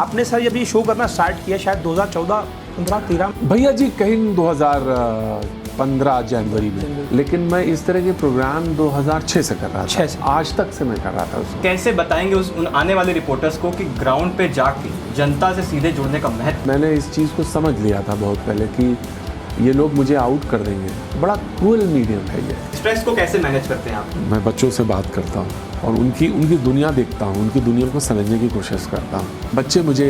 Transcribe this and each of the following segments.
आपने सर जब ये शो करना स्टार्ट किया शायद 2014, 15, 13 भैया जी कहीं 2015 जनवरी में, लेकिन मैं इस तरह के प्रोग्राम 2006 से कर रहा था। आज तक से मैं कर रहा था उसको। कैसे बताएंगे उन आने वाले रिपोर्टर्स को कि ग्राउंड पे जाके जनता से सीधे जुड़ने का महत्व? मैंने इस चीज़ को समझ लिया था बहुत पहले कि ये लोग मुझे आउट कर देंगे। बड़ा क्रूअल मीडियम है ये। स्ट्रेस को कैसे मैनेज करते हैं आप? मैं बच्चों से बात करता हूँ और उनकी दुनिया देखता हूँ, उनकी दुनिया को समझने की कोशिश करता हूँ। बच्चे मुझे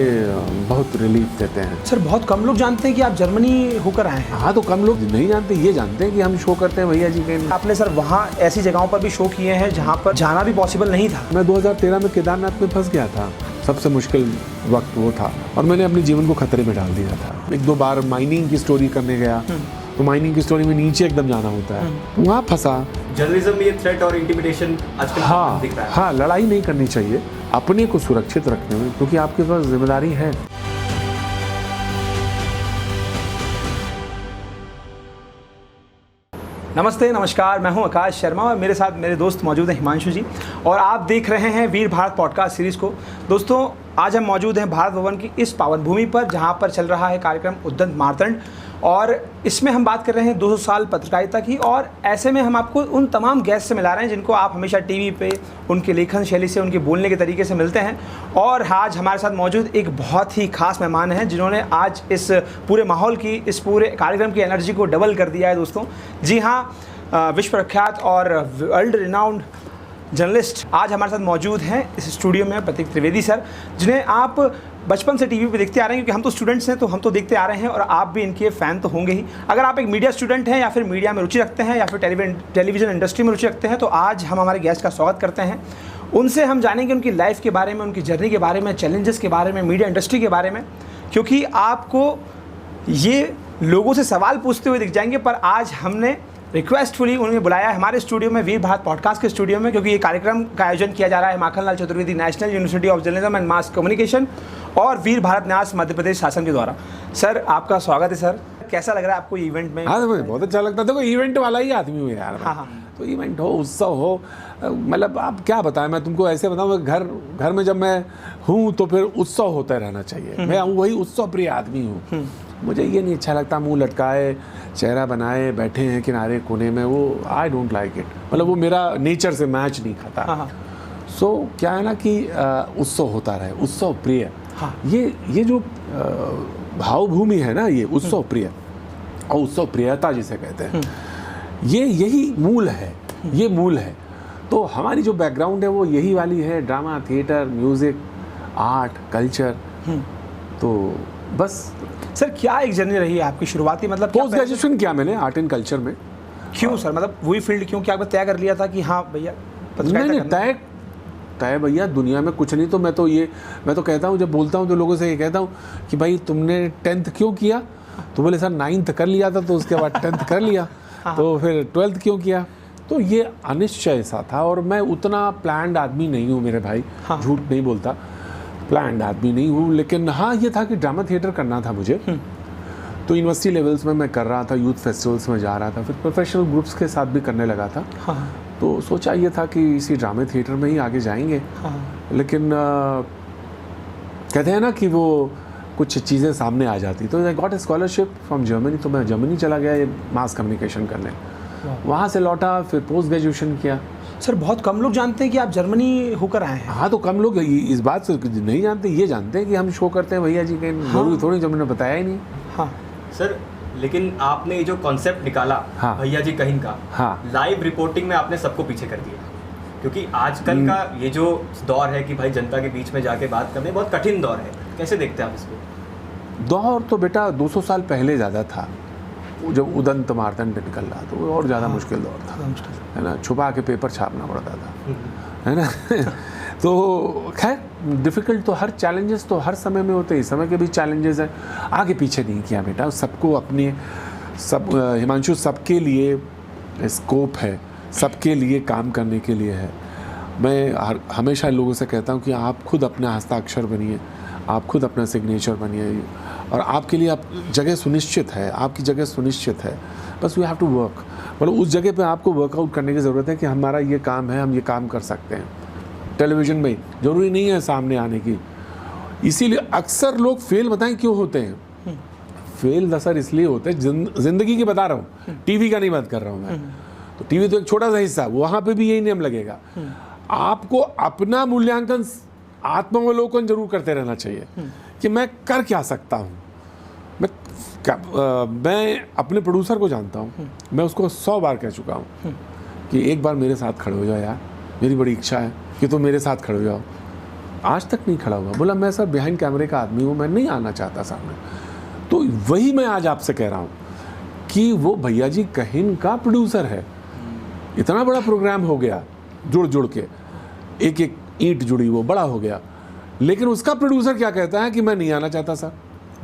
बहुत रिलीफ देते हैं। सर बहुत कम लोग जानते हैं कि आप जर्मनी होकर आए हैं। हाँ, तो कम लोग नहीं जानते, ये जानते हैं कि हम शो करते हैं भैया जी के। आपने सर वहाँ ऐसी जगहों पर भी शो किए हैं जहाँ पर जाना भी पॉसिबल नहीं था। मैं 2013 में केदारनाथ में फंस गया था। सबसे मुश्किल वक्त वो था और मैंने अपने जीवन को खतरे में डाल दिया था। 1-2 बार माइनिंग की स्टोरी करने गया तो माइनिंग की स्टोरी में नीचे एकदम जाना होता है, वहाँ फंसा। जर्नलिज्म में ये थ्रेट और इंटिमिडेशन आजकल दिख रहा है। हाँ, लड़ाई नहीं करनी चाहिए अपने को सुरक्षित रखने में, क्योंकि आपके पास जिम्मेदारी है। नमस्ते, नमस्कार, मैं हूं आकाश शर्मा और मेरे साथ मेरे दोस्त मौजूद हैं हिमांशु जी, और आप देख रहे हैं वीर भारत पॉडकास्ट सीरीज़ को। दोस्तों, आज हम मौजूद हैं भारत भवन की इस पावन भूमि पर जहां पर चल रहा है कार्यक्रम उद्दंड मार्तंड, और इसमें हम बात कर रहे हैं 200 साल पत्रकारिता की। और ऐसे में हम आपको उन तमाम गेस्ट से मिला रहे हैं जिनको आप हमेशा टीवी पे उनके लेखन शैली से, उनके बोलने के तरीके से मिलते हैं। और आज हमारे साथ मौजूद एक बहुत ही खास मेहमान हैं जिन्होंने आज इस पूरे माहौल की, इस पूरे कार्यक्रम की एनर्जी को डबल कर दिया है। दोस्तों जी हाँ, विश्व प्रख्यात और वर्ल्ड रिनाउंड जर्नलिस्ट आज हमारे साथ मौजूद हैं इस स्टूडियो में, प्रतीक त्रिवेदी सर, जिन्हें आप बचपन से टीवी पे देखते आ रहे हैं, क्योंकि हम तो स्टूडेंट्स हैं तो हम तो देखते आ रहे हैं, और आप भी इनके फ़ैन तो होंगे ही। अगर आप एक मीडिया स्टूडेंट हैं या फिर मीडिया में रुचि रखते हैं या फिर टेलीविज़न इंडस्ट्री में रुचि रखते हैं, तो आज हम हमारे गेस्ट का स्वागत करते हैं। उनसे हम जानेंगे उनकी लाइफ के बारे में, उनकी जर्नी के बारे में, चैलेंजेस के बारे में, मीडिया इंडस्ट्री के बारे में, क्योंकि आपको ये लोगों से सवाल पूछते हुए दिख जाएंगे। पर आज हमने रिक्वेस्टफुली उन्हें बुलाया है हमारे स्टूडियो में, वीर भारत पॉडकास्ट के स्टूडियो में, क्योंकि ये कार्यक्रम का आयोजन किया जा रहा है Makhanlal Chaturvedi national university of journalism and mass communication और वीर भारत न्यास मध्य प्रदेश शासन के द्वारा। सर आपका स्वागत है सर, कैसा लग रहा है आपको इवेंट में? हाँ, तो मुझे बहुत अच्छा लगता है। देखो, इवेंट वाला ही आदमी हूँ यार। हाँ। तो इवेंट हो, उत्सव हो, मतलब आप क्या बताएं, मैं तुमको ऐसे बताऊँ, घर में जब मैं हूँ तो फिर उत्सव होता रहना चाहिए। मैं वही उत्सव प्रिय आदमी हूँ। मुझे ये नहीं अच्छा लगता मुंह लटकाए, चेहरा बनाए बैठे हैं किनारे कोने में, वो आई डोंट लाइक इट। मतलब वो मेरा नेचर से मैच नहीं खाता। सो क्या है ना कि उत्सव होता रहे, उत्सव प्रिय। ये जो भावभूमि है ना, ये उत्सव प्रिय और उत्सव प्रियता जिसे कहते हैं, यही मूल है, ये मूल है। तो हमारी जो बैकग्राउंड है वो यही वाली है, drama, theatre, music, art, culture. तो बस सर क्या एक जर्नी रही है आपकी शुरुआती, मतलब पोस्ट ग्रेजुएशन किया मैंने आर्ट एंड कल्चर में। क्यों सर, मतलब वही फील्ड क्यों, क्या आपने तय कर लिया था कि हाँ भैया नहीं, तय भैया दुनिया में कुछ नहीं। तो मैं तो कहता हूँ, जब बोलता हूँ तो लोगों से ये कहता हूँ कि भाई तुमने 10th क्यों किया? तो बोले सर 9th कर लिया था, तो उसके बाद 10th कर लिया, तो फिर 12th क्यों किया? तो ये अनिश्चय सा था, और मैं उतना प्लान्ड आदमी नहीं हूँ मेरे भाई, झूठ नहीं बोलता, प्लान्ड आदमी नहीं हूँ। लेकिन हाँ, ये था कि ड्रामा थिएटर करना था मुझे। तो यूनिवर्सिटी लेवल्स में मैं कर रहा था, यूथ फेस्टिवल्स में जा रहा था, फिर प्रोफेशनल ग्रुप्स के साथ भी करने लगा था। तो सोचा ये था कि इसी ड्रामा थिएटर में ही आगे जाएंगे। लेकिन कहते हैं ना कि वो कुछ चीज़ें सामने आ जाती। तो I got a scholarship from Germany, तो मैं जर्मनी चला गया ये मास कम्युनिकेशन करने। वहाँ से लौटा, फिर पोस्ट ग्रेजुएशन किया। सर बहुत कम लोग जानते हैं कि आप जर्मनी होकर आए हैं। हाँ, तो कम लोग इस बात से नहीं जानते, ये जानते हैं कि हम शो करते हैं भैया जी के। जरूरी थोड़ी, जब मैंने बताया ही नहीं। हाँ सर, लेकिन आपने ये जो कॉन्सेप्ट निकाला भैया जी कहीं का, लाइव रिपोर्टिंग में आपने सबको पीछे कर दिया, क्योंकि आजकल का ये जो दौर है कि भाई जनता के बीच में जाके बात करने बहुत कठिन दौर है। कैसे देखते हैं आप इसको? दौर तो बेटा 200 साल पहले ज़्यादा था, जब उदंत मार्तंड निकल रहा तो वो और ज़्यादा मुश्किल दौर था, है ना। छुपा के पेपर छापना पड़ता था, है ना। तो खैर डिफ़िकल्ट तो हर चैलेंजेस तो हर समय में होते हैं, इस समय के भी चैलेंजेस हैं। आगे पीछे नहीं किया बेटा, सबको अपने हिमांशु, सबके लिए स्कोप है, सबके लिए काम करने के लिए है। मैं हमेशा लोगों से कहता हूँ कि आप खुद अपना हस्ताक्षर बनिए, आप खुद अपना सिग्नेचर बनिए, और आपके लिए आप जगह सुनिश्चित है, आपकी जगह सुनिश्चित है। बस वी हैव टू वर्क, मतलब उस जगह पे आपको वर्कआउट करने की ज़रूरत है कि हमारा ये काम है, हम ये काम कर सकते हैं। टेलीविज़न में ज़रूरी नहीं है सामने आने की, इसीलिए अक्सर लोग फेल बताएं क्यों होते हैं। फेल दरअसल इसलिए होते हैं, जिंदगी की बता रहा हूँ, टीवी का नहीं बात कर रहा हूँ मैं। तो टीवी तो एक छोटा सा हिस्सा, वहाँ पे भी यही नियम लगेगा। आपको अपना मूल्यांकन, आत्मावलोकन जरूर करते रहना चाहिए कि मैं कर क्या सकता हूँ। मैं अपने प्रोड्यूसर को जानता हूँ, मैं उसको 100 बार कह चुका हूँ कि एक बार मेरे साथ खड़े हो जाओ यार, मेरी बड़ी इच्छा है कि तुम मेरे साथ खड़े हो जाओ। आज तक नहीं खड़ा हुआ, बोला मैं सर बिहाइंड कैमरे का आदमी हूँ, मैं नहीं आना चाहता सामने। तो वही मैं आज आपसे कह रहा हूँ कि वो भैया जी कहिन का प्रोड्यूसर है। इतना बड़ा प्रोग्राम हो गया, जुड़ जुड़ के एक एक ईंट जुड़ी, वो बड़ा हो गया, लेकिन उसका प्रोड्यूसर क्या कहता है कि मैं नहीं आना चाहता सर,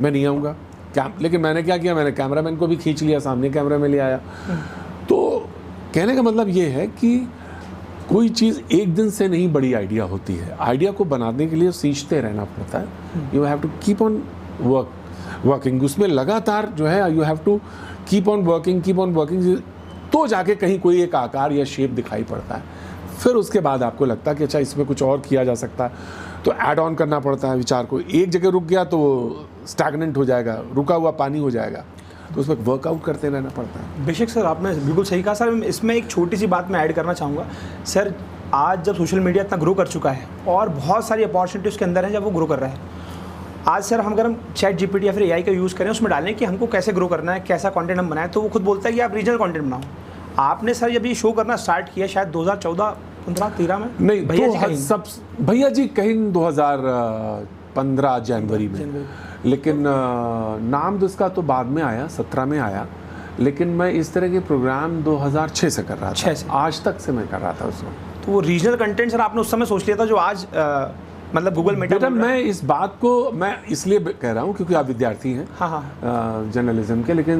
मैं नहीं आऊँगा। क्या, लेकिन मैंने क्या किया, मैंने कैमरामैन को भी खींच लिया, सामने कैमरे में ले आया। तो कहने का मतलब ये है कि कोई चीज़ एक दिन से नहीं बड़ी आइडिया होती है। आइडिया को बनाने के लिए सींचते रहना पड़ता है। You have to keep on working, उसमें लगातार जो है you have to keep on working, तो जाके कहीं कोई एक आकार या शेप दिखाई पड़ता है। फिर उसके बाद आपको लगता है कि अच्छा इसमें कुछ और किया जा सकता है, तो ऐड ऑन करना पड़ता है विचार को। एक जगह रुक गया तो स्टैग्नेंट हो जाएगा, रुका हुआ पानी हो जाएगा, तो उसमें वर्कआउट करते रहना पड़ता है। बेशक सर, आपने बिल्कुल सही कहा सर। इसमें एक छोटी सी बात मैं ऐड करना चाहूँगा सर। आज जब सोशल मीडिया इतना ग्रो कर चुका है और बहुत सारी अपॉर्चुनिटी उसके अंदर है जब वो ग्रो कर रहा है, आज सर हम अगर हम चैट जीपीटी या फिर एआई का यूज़ करें, उसमें डालें कि हमको कैसे ग्रो करना है, कैसा कंटेंट हम बनाएं, तो वो खुद बोलता है कि आप रीजनल कंटेंट बनाओ। आपने सर जब ये शो करना स्टार्ट किया शायद 2014-15-13 में, नहीं भैया जी कहीं 2015 जनवरी में, लेकिन नाम तो इसका तो बाद में आया, 17 में आया। लेकिन मैं इस तरह के प्रोग्राम 2006 से कर रहा था, आज तक से मैं कर रहा था उसमें। तो वो रीजनल कंटेंट सर आपने उस समय सोच लिया था जो आज मतलब गूगल मेटा। मैं इस बात को मैं इसलिए कह रहा हूँ क्योंकि आप विद्यार्थी हैं जर्नलिज्म के, लेकिन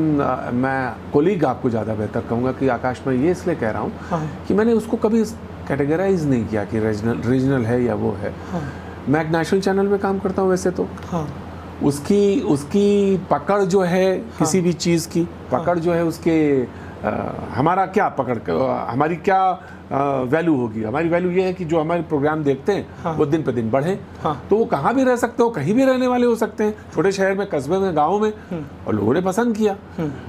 मैं कोलीग आपको ज़्यादा बेहतर कहूँगा कि आकाश, मैं ये इसलिए कह रहा हूँ कि मैंने उसको कभी कैटेगराइज नहीं किया कि रीजनल है या वो है। मैं एक नेशनल चैनल में काम करता हूँ वैसे तो। उसकी पकड़ जो है किसी भी चीज़ की पकड़ जो है, उसके हमारा क्या पकड़, हमारी क्या वैल्यू होगी। हमारी वैल्यू ये है कि जो हमारे प्रोग्राम देखते हैं वो दिन पे दिन बढ़े। तो वो कहाँ भी रह सकते हो, कहीं भी रहने वाले हो सकते हैं, छोटे शहर में, कस्बे में, गाँव में, और लोगों ने पसंद किया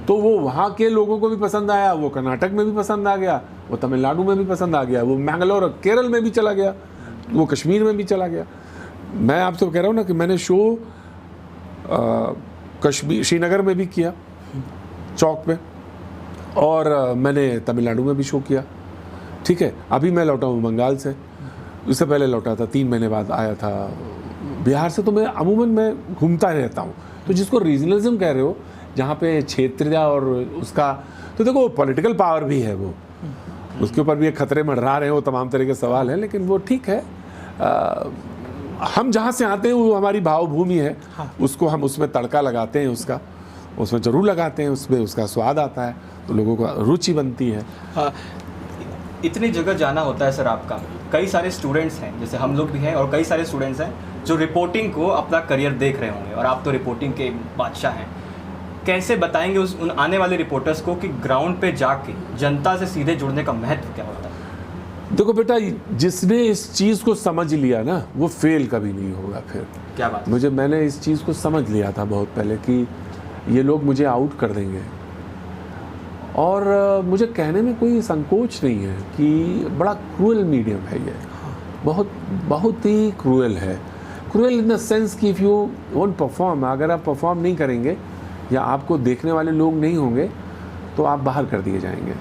तो वो वहाँ के लोगों को भी पसंद आया, वो कर्नाटक में भी पसंद आ गया, वो तमिलनाडु में भी पसंद आ गया, वो मैंगलोर केरल में भी चला गया, वो कश्मीर में भी चला गया। मैं आपसे कह रहा हूँ ना कि मैंने शो कश्मीर, श्रीनगर में भी किया चौक पे, और मैंने तमिलनाडु में भी शो किया। ठीक है, अभी मैं लौटा हूँ बंगाल से, उससे पहले लौटा था 3 महीने बाद आया था बिहार से। तो मैं अमूमन मैं घूमता रहता हूँ। तो जिसको रीजनलिज्म कह रहे हो, जहाँ पे क्षेत्रीय और उसका, तो देखो पॉलिटिकल पावर भी है, वो उसके ऊपर भी एक खतरे मंडरा रहे हैं, वो तमाम तरह के सवाल हैं, लेकिन वो ठीक है। हम जहाँ से आते हैं वो हमारी भावभूमि है, उसको हम उसमें तड़का लगाते हैं, उसमें ज़रूर लगाते हैं, उसमें उसका स्वाद आता है, तो लोगों को रुचि बनती है। इतनी जगह जाना होता है सर आपका, कई सारे स्टूडेंट्स हैं, जैसे हम लोग भी हैं, और कई सारे स्टूडेंट्स हैं जो रिपोर्टिंग को अपना करियर देख रहे होंगे, और आप तो रिपोर्टिंग के बादशाह हैं। कैसे बताएंगे उन आने वाले रिपोर्टर्स को कि ग्राउंड पे जाके जनता से सीधे जुड़ने का महत्व क्या होता है? देखो बेटा, जिसने इस चीज़ को समझ लिया ना, वो फेल कभी नहीं होगा। फिर क्या बात? मैंने इस चीज़ को समझ लिया था बहुत पहले कि ये लोग मुझे आउट कर देंगे, और मुझे कहने में कोई संकोच नहीं है कि बड़ा क्रूएल मीडियम है ये, बहुत ही क्रूएल है। क्रूएल इन द सेंस कि इफ़ यू वोंट परफॉर्म, अगर आप परफॉर्म नहीं करेंगे या आपको देखने वाले लोग नहीं होंगे तो आप बाहर कर दिए जाएंगे।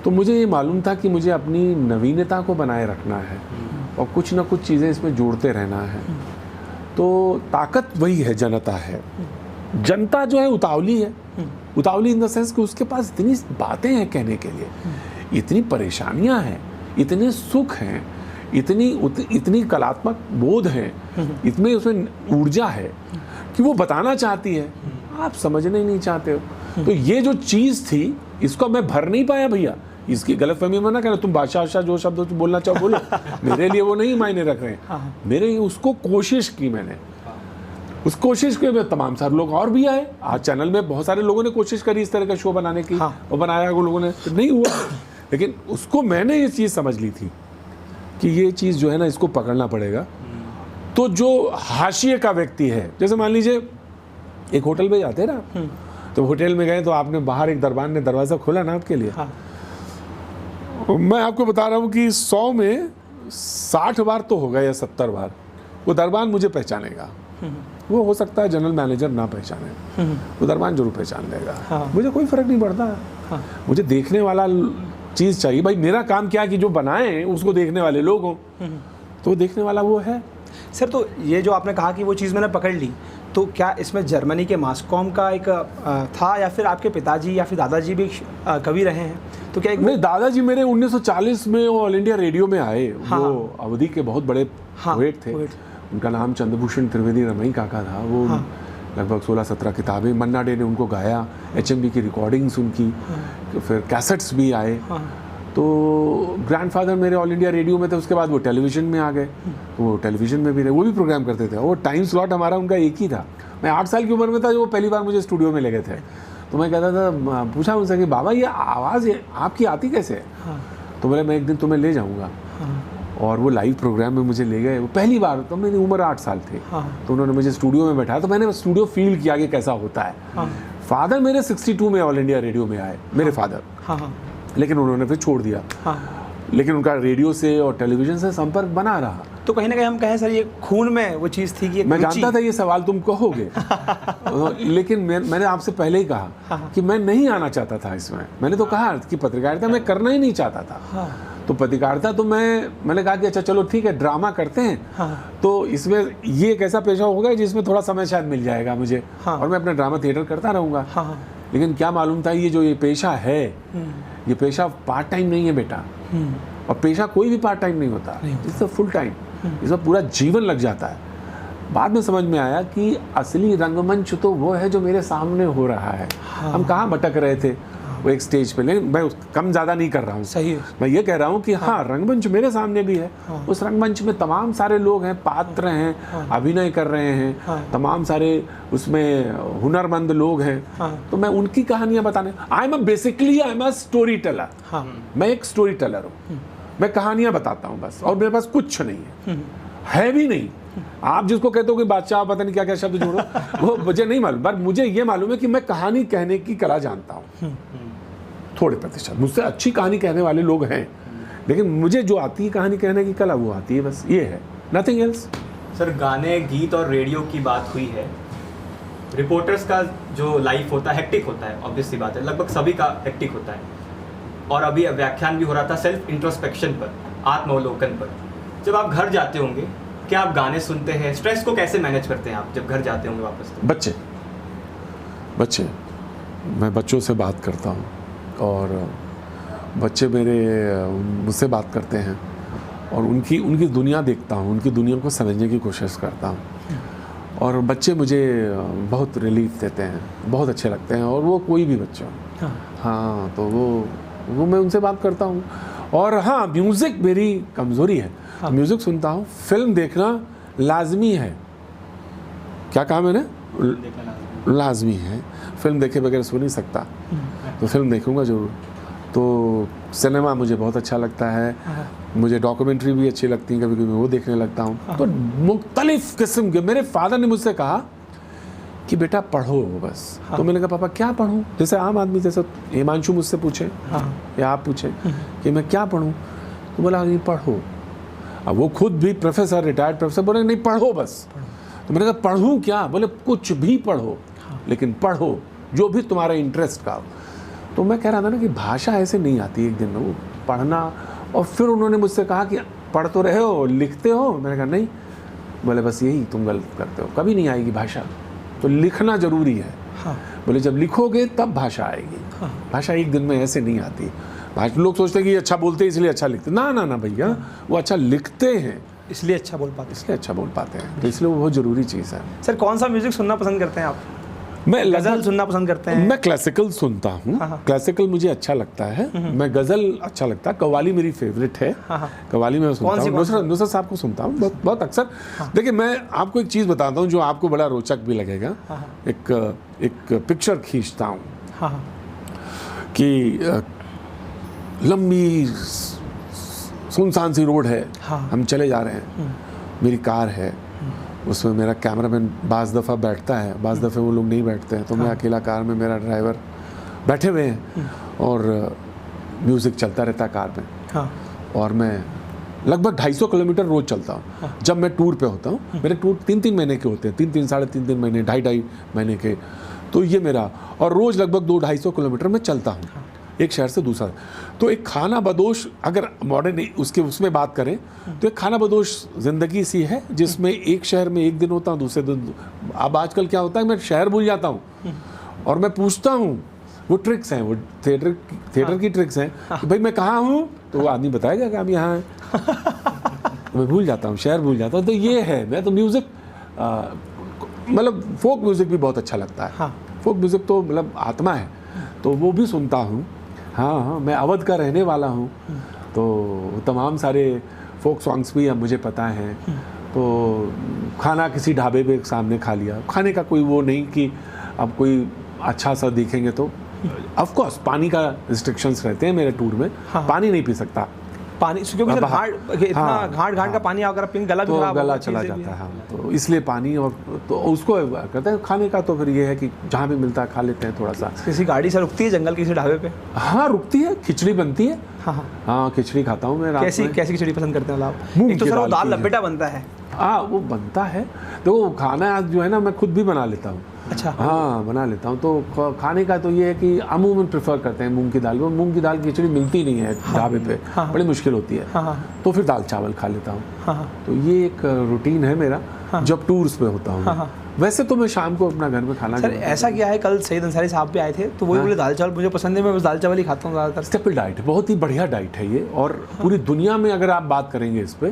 तो मुझे ये मालूम था कि मुझे अपनी नवीनता को बनाए रखना है और कुछ ना कुछ चीज़ें इसमें जोड़ते रहना है। तो ताकत वही है, जनता है। जनता जो है उतावली है, उतावली इन द सेंस कि उसके पास इतनी बातें हैं कहने के लिए, इतनी परेशानियां हैं, इतने सुख हैं, इतनी कलात्मक बोध है, इतनी उसमें ऊर्जा है कि वो बताना चाहती है, आप समझने नहीं चाहते हो। तो ये जो चीज़ थी, इसको मैं भर नहीं पाया भैया। इसकी गलतफहमी में ना कहना, तुम बादशाह जो शब्द बोलना चाहो बोलो, मेरे लिए वो नहीं मायने रख रहे हैं। मेरे उसको कोशिश की मैंने, उस कोशिश के में तमाम सारे लोग और भी आए। आज चैनल में बहुत सारे लोगों ने कोशिश करी इस तरह का शो बनाने की, और बनाया वो लोगों ने, तो नहीं हुआ। लेकिन उसको मैंने ये चीज़ समझ ली थी कि ये चीज़ जो है ना, इसको पकड़ना पड़ेगा। तो जो हाशिए का व्यक्ति है, जैसे मान लीजिए एक होटल में जाते हैं ना, तो होटल में गए तो आपने बाहर एक दरबान ने दरवाज़ा खोला ना आपके लिए, हाँ। मैं आपको बता रहा हूँ कि 100 में 60 बार तो होगा या 70 बार वो दरबान मुझे पहचानेगा। वो हो सकता है जनरल मैनेजर ना पहचाने, वो दरबान जरूर पहचान लेगा। हाँ। मुझे कोई फर्क नहीं पड़ता। हाँ। मुझे देखने वाला चीज़ चाहिए भाई। मेरा काम क्या है कि जो बनाए उसको देखने वाले लोग हों, तो देखने वाला वो है। सर तो ये जो आपने कहा कि वो चीज़ मैंने पकड़ ली, तो क्या इसमें जर्मनी के मासकॉम का एक था, या फिर आपके पिताजी या फिर दादाजी भी कवि रहे हैं? तो क्या एक नहीं, दादाजी मेरे 1940 में ऑल इंडिया रेडियो में आए। हाँ। वो अवधि के बहुत बड़े पोएट थे। उनका नाम चंद्रभूषण त्रिवेदी रमई काका था। वो हाँ। लगभग 16-17 किताबें, मन्ना डे ने उनको गाया, HMV की रिकॉर्डिंग्स उनकी, फिर कैसेट्स भी आए। हाँ। तो ग्रैंडफादर मेरे ऑल इंडिया रेडियो में थे, उसके बाद वो टेलीविज़न में आ गए, वो टेलीविज़न में भी रहे, वो भी प्रोग्राम करते थे। वो टाइम स्लॉट हमारा उनका एक ही था। मैं 8 साल की उम्र में था जब वो पहली बार मुझे स्टूडियो में ले गए थे। तो मैं कहता था, पूछा उनसे कि बाबा ये आवाज़ आपकी आती कैसे है? हाँ। तो बोले मैं एक दिन तुम्हें ले जाऊँगा। हाँ। और वो लाइव प्रोग्राम में मुझे ले गए। वो पहली बार, तो मेरी उम्र 8 साल थी। हाँ। तो उन्होंने मुझे स्टूडियो में बैठाया, तो मैंने स्टूडियो फील किया कि कैसा होता है। हाँ। फादर मेरे 62 में ऑल इंडिया रेडियो में आए, मेरे फादर। हाँ। हाँ। लेकिन उन्होंने फिर छोड़ दिया। हाँ। लेकिन उनका रेडियो से और टेलीविज़न से संपर्क बना रहा। तो कहीं ना कहीं हम कहें सर ये खून में वो चीज़ थी कि मैं जानता था ये सवाल तुम कहोगे। लेकिन मैंने आपसे पहले ही कहा कि मैं नहीं आना चाहता था इसमें। मैंने तो कहा कि पत्रकारिता मैं करना ही नहीं चाहता था। हाँ। तो पत्रकारिता तो मैंने कहा कि अच्छा चलो ठीक है, ड्रामा करते हैं। हाँ। तो इसमें ये एक ऐसा पेशा होगा जिसमें थोड़ा समय शायद मिल जाएगा मुझे। हाँ। और मैं अपना ड्रामा थिएटर करता रहूँगा। हाँ। लेकिन क्या मालूम था ये पेशा है, ये पेशा पार्ट टाइम नहीं है बेटा। और पेशा कोई भी पार्ट टाइम नहीं होता, इससे फुल टाइम, इसमें पूरा जीवन लग जाता है। बाद में समझ में आया कि असली रंगमंच तो वो है जो मेरे सामने हो रहा है। हाँ। हम कहाँ भटक रहे थे वो एक स्टेज पे। लेकिन मैं कम ज़्यादा नहीं कर रहा हूँ, सही है। मैं ये कह रहा हूँ कि हाँ रंगमंच मेरे सामने भी है। उस रंगमंच में तमाम सारे लोग हैं, पात्र हैं, अभिनय कर रहे हैं, तमाम सारे उसमें हुनरमंद लोग हैं। तो मैं उनकी कहानियाँ बताने, I am a story teller. मैं एक स्टोरी टेलर हूँ। मैं कहानियाँ बताता हूँ बस, और मेरे पास कुछ नहीं है भी नहीं। आप जिसको कहते हो कि बादशाह पता नहीं क्या क्या शब्द जोड़ो, वो मुझे नहीं मालूम, पर मुझे ये मालूम है कि मैं कहानी कहने की कला जानता हूँ। थोड़े प्रतिशत मुझसे अच्छी कहानी कहने वाले लोग हैं, लेकिन मुझे जो आती है कहानी कहने की कला वो आती है, बस ये है, नथिंग एल्स। सर गाने, गीत और रेडियो की बात हुई है। रिपोर्टर्स का जो लाइफ होता है हेक्टिक होता है, ऑब्वियस सी बात है, लगभग सभी का हेक्टिक होता है। और अभी व्याख्यान भी हो रहा था सेल्फ इंट्रोस्पेक्शन पर, आत्मावलोकन पर। जब आप घर जाते होंगे, क्या आप गाने सुनते हैं? स्ट्रेस को कैसे मैनेज करते हैं आप जब घर जाते होंगे वापस? तो बच्चे मैं बच्चों से बात करता हूँ, और बच्चे मेरे मुझसे बात करते हैं, और उनकी दुनिया देखता हूँ, उनकी दुनिया को समझने की कोशिश करता हूँ। और बच्चे मुझे बहुत रिलीफ देते हैं, बहुत अच्छे लगते हैं, और वो कोई भी बच्चा हो। हाँ, तो वो मैं उनसे बात करता हूँ। और हाँ, म्यूज़िक मेरी कमज़ोरी है। हाँ। म्यूज़िक सुनता हूँ। फिल्म देखना लाजमी है। क्या कहा मैंने? लाजमी है। फिल्म देखे बगैर सो नहीं सकता, तो फिल्म देखूंगा ज़रूर। तो सिनेमा मुझे बहुत अच्छा लगता है। मुझे डॉक्यूमेंट्री भी अच्छी लगती है, कभी कभी वो देखने लगता हूँ। तो मुख्तलिफ किस्म के, मेरे फादर ने मुझसे कहा कि बेटा पढ़ो बस। तो मैंने कहा पापा क्या पढ़ूं? जैसे आम आदमी, जैसे हिमांशु मुझसे पूछे या आप पूछे कि मैं क्या पढ़ूं, तो बोला नहीं पढ़ो। अब वो खुद भी प्रोफेसर, रिटायर्ड प्रोफेसर, बोले नहीं पढ़ो बस। तो मैंने कहा पढ़ूं क्या? बोले कुछ भी पढ़ो, लेकिन पढ़ो जो भी तुम्हारा इंटरेस्ट का हो। तो मैं कह रहा था ना कि भाषा ऐसे नहीं आती एक दिन में, वो पढ़ना। और फिर उन्होंने मुझसे कहा कि पढ़ तो रहे हो, लिखते हो? मैंने कहा नहीं। बोले बस यही तुम गलत करते हो, कभी नहीं आएगी भाषा, तो लिखना ज़रूरी है। बोले जब लिखोगे तब भाषा आएगी। भाषा एक दिन में ऐसे नहीं आती। लोग सोचते हैं कि अच्छा बोलते हैं इसलिए अच्छा लिखते, ना ना ना भैया, वो अच्छा लिखते हैं इसलिए अच्छा बोल पाते हैं। तो इसलिए वो बहुत ज़रूरी चीज़ है। सर कौन सा म्यूजिक सुनना पसंद करते हैं आप? मैं गज़ल सुनना पसंद करते हैं? मैं क्लासिकल सुनता हूँ। क्लासिकल मुझे अच्छा लगता है। मैं गज़ल अच्छा लगता है। कव्वाली मेरी फेवरेट है। कव्वाली मैं सुनता हूँ, नुसरत साहब को सुनता हूँ बहुत अक्सर। देखिए मैं आपको एक चीज़ बताता हूँ जो आपको बड़ा रोचक भी लगेगा। एक पिक्चर खींचता हूँ कि लंबी सुनसान सी रोड है, हम चले जा रहे हैं, मेरी कार है, उसमें मेरा कैमरामैन बाज़ दफ़ा बैठता है, बाज़ दफ़े वो लोग नहीं बैठते हैं, तो मैं अकेला कार में, मेरा ड्राइवर बैठे हुए हैं और म्यूज़िक चलता रहता है कार में। और मैं लगभग 250 किलोमीटर रोज़ चलता हूँ जब मैं टूर पे होता हूँ। मेरे टूर 3-3 महीने के होते हैं, 3-3 साढ़े 3 महीने, 2.5 महीने के। तो ये मेरा, और रोज़ लगभग 200-250 किलोमीटर मैं चलता हूँ एक शहर से दूसरा। तो एक खाना बदोश, अगर मॉडर्न उसमें बात करें तो एक खाना बदोश ज़िंदगी सी है जिसमें एक शहर में एक दिन होता हूँ, दूसरे दिन। अब आजकल क्या होता है, मैं शहर भूल जाता हूँ और मैं पूछता हूँ, वो ट्रिक्स हैं, वो थिएटर की ट्रिक्स हैं कि भाई मैं कहाँ हूँ, तो वो आदमी बताएगा कि हम यहाँ हैं। मैं भूल जाता हूँ, शहर भूल जाता हूँ। तो ये है, मैं तो म्यूज़िक, मतलब फोक म्यूज़िक भी बहुत अच्छा लगता है। फोक म्यूज़िक तो मतलब आत्मा है, तो वो भी सुनता हूँ। हाँ, मैं अवध का रहने वाला हूँ, तो तमाम सारे फोक सॉन्ग्स भी अब मुझे पता हैं। तो खाना किसी ढाबे पे सामने खा लिया, खाने का कोई वो नहीं कि अब कोई अच्छा सा देखेंगे तो ऑफ कोर्स पानी का रिस्ट्रिक्शंस रहते हैं मेरे टूर में। पानी नहीं पी सकता, पानी क्योंकि इतना घाट का पानी अगर पिंग गला भी तो खराब गला चला जाता है। तो इसलिए पानी, और तो उसको कहते हैं खाने का, तो फिर ये है कि जहाँ भी मिलता है खा लेते हैं थोड़ा सा। किसी गाड़ी से रुकती है जंगल किसी ढाबे पे? हाँ रुकती है, खिचड़ी बनती है। हाँ खिचड़ी खाता हूँ मैं रात में। कैसी खिचड़ी पसंद करते हैं आप? एक तो सर वो दाल लपेटा बनता है। हाँ वो बनता है, तो खाना जो है ना मैं खुद भी बना लेता हूँ। अच्छा। हाँ बना लेता हूँ। तो खाने का तो ये है कि अमूमन प्रेफर करते हैं मूंग की दाल। वो मूंग की दाल की खिचड़ी मिलती नहीं है ढाबे पे, बड़ी मुश्किल होती है। तो फिर दाल चावल खा लेता हूँ। तो ये एक रूटीन है मेरा जब टूर्स पे होता हूँ। वैसे तो मैं शाम को अपना घर में खाना। सर ऐसा क्या है, कल सईद अंसारी साहब भी आए थे तो वही बोले दाल चावल मुझे पसंद है, मैं बस दाल चावल ही खाता हूँ ज़्यादातर। स्टेपल डाइट, बहुत ही बढ़िया डाइट है ये। और पूरी दुनिया में अगर आप बात करेंगे इस पे,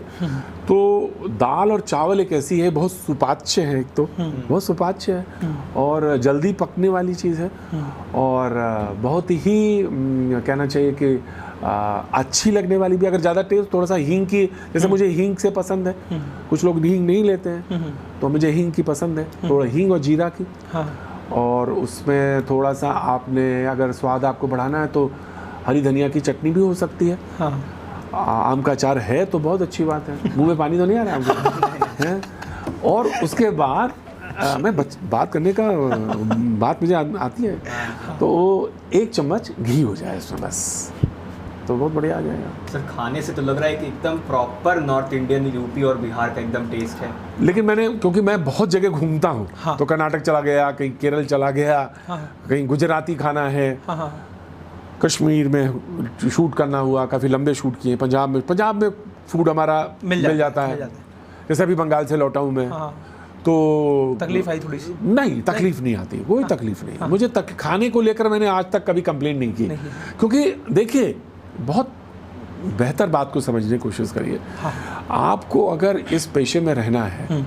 तो दाल और चावल एक ऐसी है, बहुत सुपाच्य है, एक तो बहुत सुपाच्य है और जल्दी पकने वाली चीज़ है और बहुत ही कहना चाहिए कि अच्छी लगने वाली भी। अगर ज़्यादा टेस्ट थोड़ा सा हींग की, जैसे मुझे हींग से पसंद है, कुछ लोग हींग नहीं लेते हैं, तो मुझे हींग की पसंद है, थोड़ा हींग और जीरा की। और उसमें थोड़ा सा आपने अगर स्वाद आपको बढ़ाना है तो हरी धनिया की चटनी भी हो सकती है। आम का अचार है तो बहुत अच्छी बात है। मुंह में पानी तो नहीं आ रहा है? और उसके बाद मैं बात करने का बात मुझे आती है, तो 1 चम्मच घी हो जाए उसमें बस, तो बहुत बढ़िया आ जाएगा। सर खाने से तो लग रहा है कि एकदम प्रॉपर नॉर्थ इंडियन, यूपी और बिहार का एकदम टेस्ट है। लेकिन मैंने, क्योंकि मैं बहुत जगह घूमता हूँ, तो कर्नाटक चला गया, कहीं केरल चला गया, कहीं गुजराती खाना है, कश्मीर में शूट करना हुआ, काफ़ी लंबे शूट किए। पंजाब में फूड हमारा मिल जाता है। जैसे अभी बंगाल से लौटा हूँ मैं, तो तकलीफ आई थोड़ी सी? नहीं, तकलीफ नहीं आती, कोई तकलीफ नहीं। मुझे खाने को लेकर मैंने आज तक कभी कंप्लेंट नहीं की, क्योंकि देखिए बहुत बेहतर बात को समझने की कोशिश करिए। आपको अगर इस पेशे में रहना है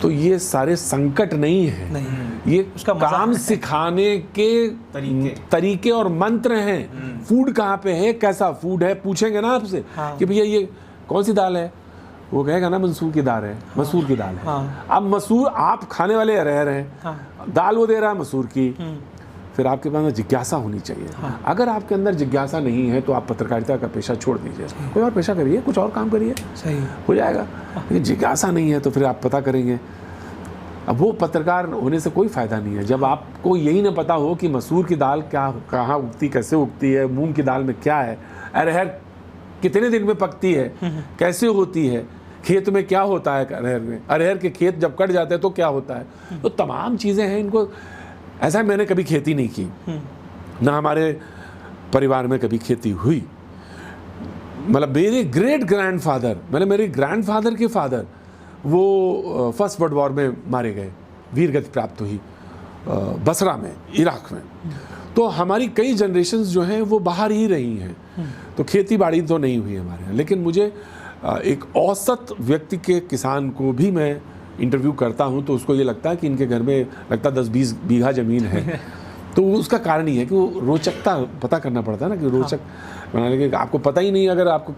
तो ये सारे संकट नहीं है, ये उसका काम सिखाने के तरीके और मंत्र हैं। फूड कहाँ पे है, कैसा फूड है, पूछेंगे ना आपसे कि भैया ये कौन सी दाल है, वो कहेगा ना मसूर की दाल है, मसूर की दाल है। अब मसूर आप खाने वाले रह रहे हैं, दाल वो दे रहा है मसूर की, फिर आपके पास जिज्ञासा होनी चाहिए। अगर आपके अंदर जिज्ञासा नहीं है तो आप पत्रकारिता का पेशा छोड़ दीजिए, कोई और पेशा करिए, कुछ और काम करिए, सही हो जाएगा। लेकिन जिज्ञासा नहीं है तो फिर आप पता करेंगे, अब वो पत्रकार होने से कोई फ़ायदा नहीं है जब आपको यही ना पता हो कि मसूर की दाल क्या, कहाँ उगती, कैसे उगती है, मूंग की दाल में क्या है, अरहर कितने दिन में पकती है, कैसे होती है, खेत में क्या होता है, अरहर में, अरहर के खेत जब कट जाते हैं तो क्या होता है। तो तमाम चीज़ें हैं। इनको ऐसा मैंने कभी खेती नहीं की, ना हमारे परिवार में कभी खेती हुई। मतलब मेरे ग्रेट ग्रैंडफादर, मतलब मेरे ग्रैंडफादर के फादर, वो फर्स्ट वर्ल्ड वॉर में मारे गए, वीर गति प्राप्त हुई बसरा में, इराक में। तो हमारी कई जनरेशन्स जो हैं वो बाहर ही रही हैं, तो खेती बाड़ी तो नहीं हुई हमारे यहाँ। लेकिन मुझे एक औसत व्यक्ति के किसान को भी मैं इंटरव्यू करता हूँ तो उसको ये लगता है कि इनके घर में लगता 10-20 बीघा ज़मीन है। तो उसका कारण ही है कि वो रोचकता पता करना पड़ता है ना, कि रोचक बनाने के। आपको पता ही नहीं, अगर आपको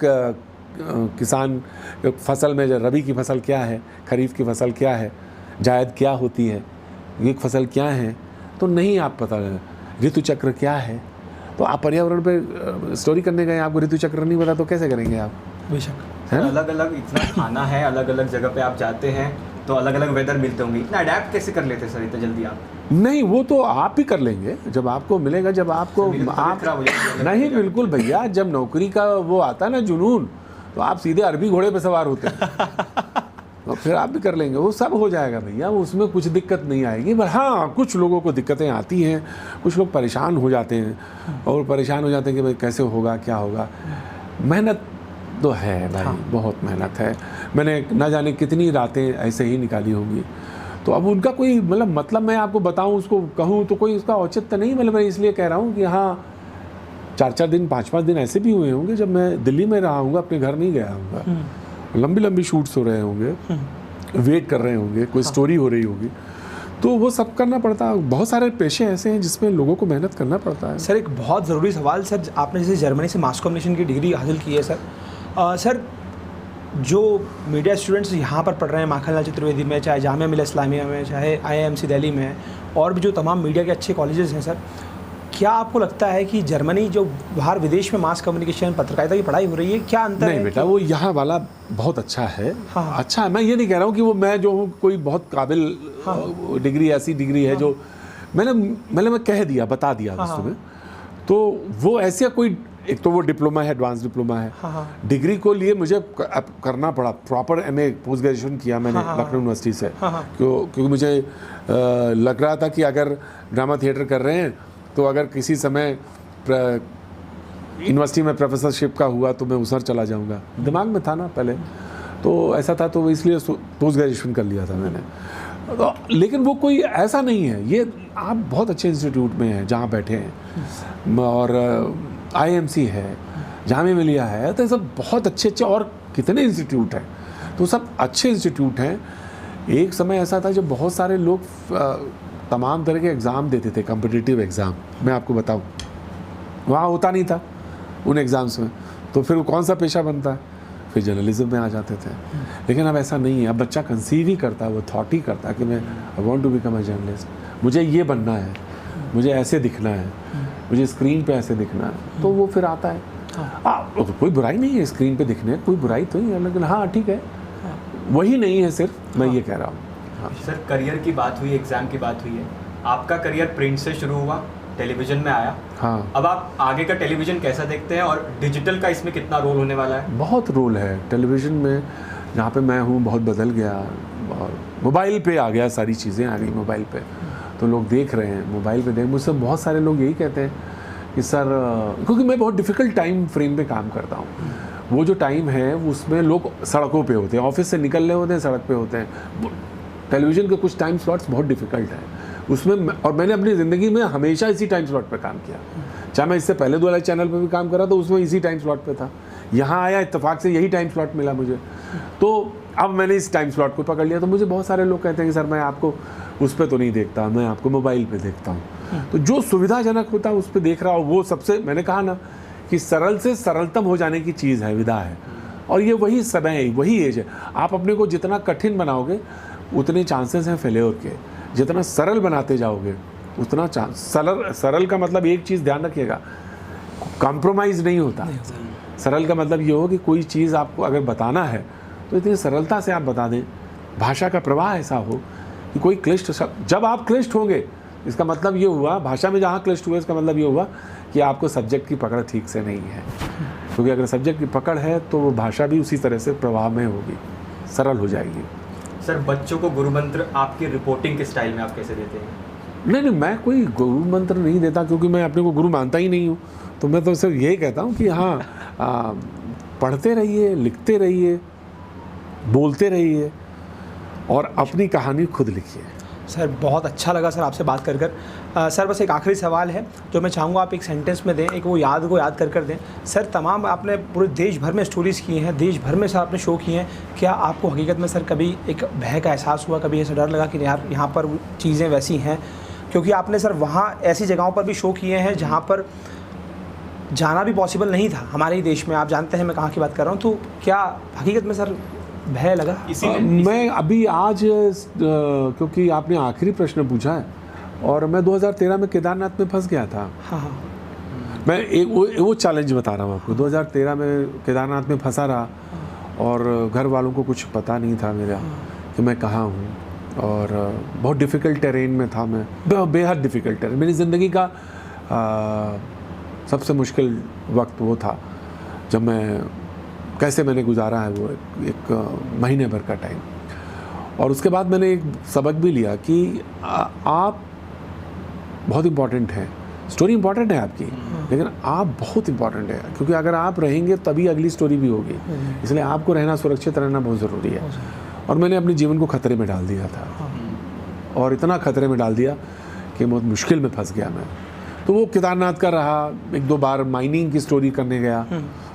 किसान फसल में रबी की फसल क्या है, खरीफ की फसल क्या है, जायद क्या होती है, एक फसल क्या है, तो नहीं आप पता, ऋतु चक्र क्या है। तो आप पर्यावरण पे स्टोरी करने गए, आपको ऋतु चक्र नहीं पता तो कैसे करेंगे आप? बेशक अलग अलग इतना खाना है, अलग अलग जगह पे आप जाते हैं तो अलग अलग वेदर मिलते होंगे, इतना अडेप्ट कैसे कर लेते हैं सर इतना जल्दी आप? नहीं, वो तो आप ही कर लेंगे जब आपको मिलेगा, जब आपको आप नहीं, बिल्कुल भैया, जब नौकरी का वो आता है ना जुनून, तो आप सीधे अरबी घोड़े पे सवार होते हैं तो फिर आप भी कर लेंगे, वो सब हो जाएगा भैया, उसमें कुछ दिक्कत नहीं आएगी। पर हाँ, कुछ लोगों को दिक्कतें आती हैं, कुछ लोग परेशान हो जाते हैं और परेशान हो जाते हैं कि भाई कैसे होगा, क्या होगा। मेहनत तो है भाई, हाँ। बहुत मेहनत है, मैंने ना जाने कितनी रातें ऐसे ही निकाली होंगी। तो अब उनका कोई मतलब मैं आपको बताऊं, उसको कहूं तो कोई उसका औचित्य नहीं, मतलब मैं इसलिए कह रहा हूं कि हाँ 4-4 दिन 5-5 दिन ऐसे भी हुए होंगे जब मैं दिल्ली में रहा हूँगा, अपने घर नहीं गया हूँगा, लंबी लंबी शूट्स हो रहे होंगे, वेट कर रहे होंगे, कोई स्टोरी हो रही होगी, तो वो सब करना पड़ता है। बहुत सारे पेशे ऐसे हैं जिसमें लोगों को मेहनत करना पड़ता है। सर एक बहुत ज़रूरी सवाल, सर आपने जैसे जर्मनी से मास कम्युनिकेशन की डिग्री हासिल की है सर, जो मीडिया स्टूडेंट्स यहाँ पर पढ़ रहे हैं माखनलाल चतुर्वेदी में, चाहे जामिया मिल्लिया इस्लामिया में, चाहे IIMC दिल्ली में, और भी जो तमाम मीडिया के अच्छे कॉलेजेस हैं सर, क्या आपको लगता है कि जर्मनी जो बाहर विदेश में मास कम्युनिकेशन पत्रकारिता की पढ़ाई हो रही है, क्या अंतर है? नहीं बेटा, वो यहाँ वाला बहुत अच्छा है। हाँ। अच्छा है, मैं ये नहीं कह रहा हूँ कि वो मैं जो हूँ कोई बहुत काबिल डिग्री, ऐसी डिग्री है जो मैं कह दिया, बता दिया तुम्हें, तो वो ऐसे कोई, एक तो वो डिप्लोमा है, एडवांस डिप्लोमा है। हाँ। डिग्री को लिए मुझे करना पड़ा, प्रॉपर MA पोस्ट ग्रेजुएशन किया मैंने लखनऊ यूनिवर्सिटी से, क्योंकि मुझे लग रहा था कि अगर ड्रामा थिएटर कर रहे हैं तो अगर किसी समय यूनिवर्सिटी में प्रोफेसरशिप का हुआ तो मैं उधर चला जाऊंगा, दिमाग में था ना पहले, तो ऐसा था, तो इसलिए पोस्ट ग्रेजुएशन कर लिया था मैंने। तो लेकिन वो कोई ऐसा नहीं है, ये आप बहुत अच्छे इंस्टीट्यूट में हैं जहाँ बैठे हैं, और IIMC है, जामिया मिल्लिया है, तो सब बहुत अच्छे अच्छे और कितने इंस्टीट्यूट हैं, तो सब अच्छे इंस्टीट्यूट हैं। एक समय ऐसा था जब बहुत सारे लोग तमाम तरह के एग्ज़ाम देते थे, कॉम्पिटिटिव एग्ज़ाम, मैं आपको बताऊं, वहाँ होता नहीं था उन एग्ज़ाम्स में, तो फिर कौन सा पेशा बनता है, फिर जर्नलिज्म में आ जाते थे। लेकिन अब ऐसा नहीं है, अब बच्चा कंसीव ही करता है, वो थॉट ही करता है कि मैं I want to become a journalist, मुझे ये बनना है, मुझे ऐसे दिखना है, मुझे स्क्रीन पे ऐसे दिखना है, तो वो फिर आता है। तो कोई बुराई नहीं है स्क्रीन पे दिखने, कोई बुराई तो नहीं है, लेकिन हाँ ठीक है, वही नहीं है सिर्फ, मैं ये कह रहा हूँ। सर करियर की बात हुई, एग्जाम की बात हुई है, आपका करियर प्रिंट से शुरू हुआ, टेलीविजन में आया। हाँ। अब आप आगे का टेलीविजन कैसा देखते हैं और डिजिटल का इसमें कितना रोल होने वाला है? बहुत रोल है टेलीविज़न में, जहाँ पे मैं हूँ बहुत बदल गया, और मोबाइल पे आ गया, सारी चीज़ें आ गई मोबाइल पे, तो लोग देख रहे हैं मोबाइल पे। मुझसे बहुत सारे लोग यही कहते हैं कि सर, क्योंकि मैं बहुत डिफ़िकल्ट टाइम फ्रेम पे काम करता हूँ, वो जो टाइम है उसमें लोग सड़कों पे होते हैं, ऑफिस से निकल रहे होते हैं, सड़क पे होते हैं। टेलीविज़न के कुछ टाइम स्लॉट्स बहुत डिफ़िकल्ट है उसमें, और मैंने अपनी ज़िंदगी में हमेशा इसी टाइम स्लॉट पे काम किया, चाहे मैं इससे पहले वाले चैनल पे भी काम कर रहा था, उसमें इसी टाइम स्लॉट पे था, यहाँ आया इत्तेफाक से यही टाइम स्लॉट मिला मुझे, तो अब मैंने इस टाइम स्लॉट को पकड़ लिया। तो मुझे बहुत सारे लोग कहते हैं कि सर मैं आपको उस पर तो नहीं देखता, मैं आपको मोबाइल पे देखता हूँ। तो जो सुविधाजनक होता है उस पर देख रहा हूँ, वो सबसे, मैंने कहा ना कि सरल से सरलतम हो जाने की चीज़ है, विधा है, और ये वही समय है, वही एज है। आप अपने को जितना कठिन बनाओगे उतने चांसेस हैं फेलियर के, जितना सरल बनाते जाओगे उतना चांस, सरल का मतलब एक चीज़ ध्यान रखिएगा, कॉम्प्रोमाइज़ नहीं होता। सरल का मतलब ये हो कि कोई चीज़ आपको अगर बताना है तो इतनी सरलता से आप बता दें, भाषा का प्रवाह ऐसा हो कि कोई क्लिष्ट शब्द, जब आप क्लिष्ट होंगे इसका मतलब ये हुआ, भाषा में जहाँ क्लिष्ट हुआ इसका मतलब ये हुआ कि आपको सब्जेक्ट की पकड़ ठीक से नहीं है, क्योंकि अगर सब्जेक्ट की पकड़ है तो वो भाषा भी उसी तरह से प्रवाह में होगी, सरल हो जाएगी। सर बच्चों को गुरु मंत्र आपकी रिपोर्टिंग के स्टाइल में आप कैसे देते हैं? नहीं, मैं कोई गुरु मंत्र नहीं देता, क्योंकि मैं अपने को गुरु मानता ही नहीं हूँ। तो मैं तो सिर्फ यही कहता हूँ कि हाँ, पढ़ते रहिए, लिखते रहिए, बोलते रहिए और अपनी कहानी खुद लिखिए। सर बहुत अच्छा लगा सर आपसे बात कर सर बस एक आखिरी सवाल है जो मैं चाहूँगा आप एक सेंटेंस में दें, एक वो याद कर दें। सर तमाम आपने पूरे देश भर में स्टोरीज़ की हैं, देश भर में सर आपने शो किए हैं, क्या आपको हकीकत में सर कभी एक भय का एहसास हुआ, कभी ऐसा डर लगा कि यार यहाँ पर चीज़ें वैसी हैं? क्योंकि आपने सर वहाँ ऐसी जगहों पर भी शो किए हैं जहाँ पर जाना भी पॉसिबल नहीं था हमारे ही देश में, आप जानते हैं मैं कहाँ की बात कर रहा हूँ, तो क्या हकीकत में सर भय लगा? मैं अभी आज क्योंकि आपने आखिरी प्रश्न पूछा है, और मैं 2013 में केदारनाथ में फंस गया था। हाँ। मैं एक वो चैलेंज बता रहा हूँ आपको। 2013 में केदारनाथ में फंसा रहा और घर वालों को कुछ पता नहीं था मेरा कि मैं कहाँ हूँ, और बहुत डिफ़िकल्ट टेरेन में था मैं, बेहद डिफ़िकल्ट टेरेन। मेरी ज़िंदगी का सबसे मुश्किल वक्त वो था जब कैसे मैंने गुजारा है वो एक महीने भर का टाइम। और उसके बाद मैंने एक सबक भी लिया कि आप बहुत इम्पॉर्टेंट हैं, स्टोरी इम्पॉर्टेंट है आपकी, लेकिन आप बहुत इम्पॉर्टेंट है, क्योंकि अगर आप रहेंगे तभी अगली स्टोरी भी होगी। इसलिए आपको रहना, सुरक्षित रहना बहुत ज़रूरी है। और मैंने अपने जीवन को खतरे में डाल दिया था, और इतना खतरे में डाल दिया कि बहुत मुश्किल में फंस गया मैं। तो वो केदारनाथ का रहा, एक दो बार माइनिंग की स्टोरी करने गया,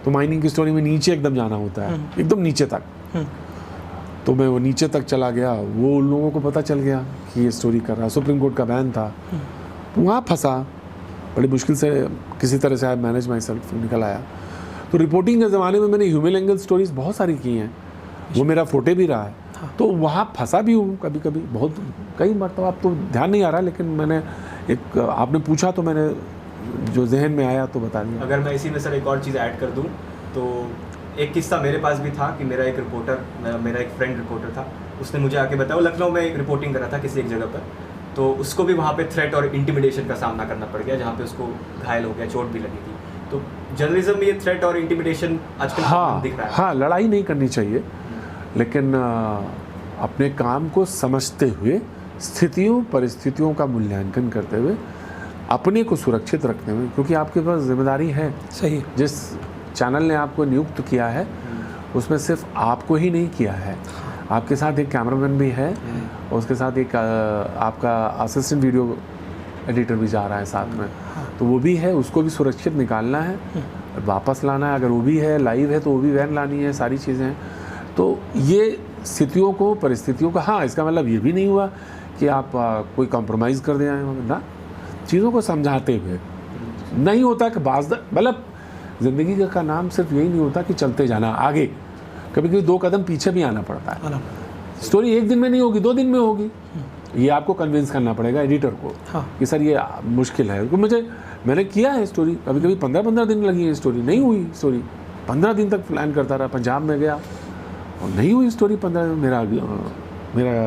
तो माइनिंग की स्टोरी में नीचे एकदम जाना होता है, एकदम नीचे तक। तो मैं वो नीचे तक चला गया, वो उन लोगों को पता चल गया कि ये स्टोरी कर रहा, सुप्रीम कोर्ट का बैन था, तो वहाँ फंसा, बड़ी मुश्किल से किसी तरह से आई मैनेज माई सेल्फ, निकल आया। तो रिपोर्टिंग के ज़माने में मैंने ह्यूमन एंगल स्टोरीज बहुत सारी की हैं, वो मेरा फोटे भी रहा है, तो वहाँ फंसा भी हूँ कभी कभी, बहुत कई मरतबा। अब तो ध्यान नहीं आ रहा, लेकिन मैंने एक, आपने पूछा तो मैंने जो जहन में आया तो बता दिया। अगर मैं इसी में सर एक और चीज़ ऐड कर दूँ तो एक किस्सा मेरे पास भी था कि मेरा एक फ्रेंड रिपोर्टर था, उसने मुझे आके बताया, वो लखनऊ में एक रिपोर्टिंग कर रहा था किसी एक जगह पर, तो उसको भी वहाँ पे थ्रेट और इंटिमिडेशन का सामना करना पड़ गया, जहाँ पे उसको घायल हो गया, चोट भी लगी थी। तो जर्नलिज्म में ये थ्रेट और इंटिमिडेशन आजकल दिख रहा है। हाँ, लड़ाई नहीं करनी चाहिए, लेकिन अपने काम को समझते हुए, स्थितियों परिस्थितियों का मूल्यांकन करते हुए, अपने को सुरक्षित रखते हुए, क्योंकि आपके पास जिम्मेदारी है। सही। जिस चैनल ने आपको नियुक्त किया है उसमें सिर्फ आपको ही नहीं किया है, आपके साथ एक कैमरामैन भी है, और उसके साथ एक आपका असिस्टेंट वीडियो एडिटर भी जा रहा है साथ में, तो वो भी है, उसको भी सुरक्षित निकालना है, वापस लाना है, अगर वो भी है लाइव है तो वो भी वैन लानी है, सारी चीज़ें हैं। तो ये स्थितियों को, परिस्थितियों का, हाँ, इसका मतलब ये भी नहीं हुआ कि आप कोई कॉम्प्रोमाइज़ कर दें ना, चीज़ों को समझाते हुए। नहीं होता कि मतलब ज़िंदगी का नाम सिर्फ यही नहीं होता कि चलते जाना आगे, कभी कभी 2 कदम पीछे भी आना पड़ता है। स्टोरी एक दिन में नहीं होगी, 2 दिन में होगी, ये आपको कन्विंस करना पड़ेगा एडिटर को। हाँ। कि सर ये मुश्किल है, क्योंकि मैंने किया है स्टोरी, कभी कभी 15-15 दिन लगी है स्टोरी, नहीं हुई स्टोरी, 15 दिन तक प्लान करता रहा, पंजाब में गया और नहीं हुई स्टोरी 15 दिन। मेरा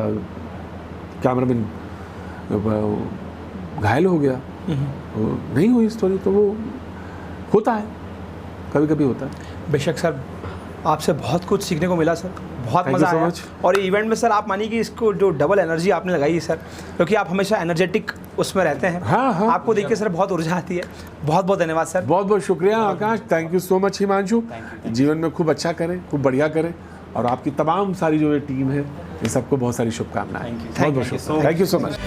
कैमरामैन घायल हो गया, नहीं हुई स्टोरी, तो वो होता है, कभी कभी होता है। बेशक सर, आपसे बहुत कुछ सीखने को मिला सर, बहुत मज़ा आया। और इवेंट में सर आप मानिए कि इसको जो डबल एनर्जी आपने लगाई है सर, क्योंकि आप हमेशा एनर्जेटिक उसमें रहते हैं। हाँ, आपको देख के सर बहुत ऊर्जा आती है। बहुत बहुत धन्यवाद सर। बहुत बहुत शुक्रिया Akash, thank you so much Himanshu. जीवन में खूब अच्छा करें, खूब बढ़िया करें, और आपकी तमाम सारी जो ये टीम है, इन सबको बहुत सारी शुभकामनाएं। Thank you so much.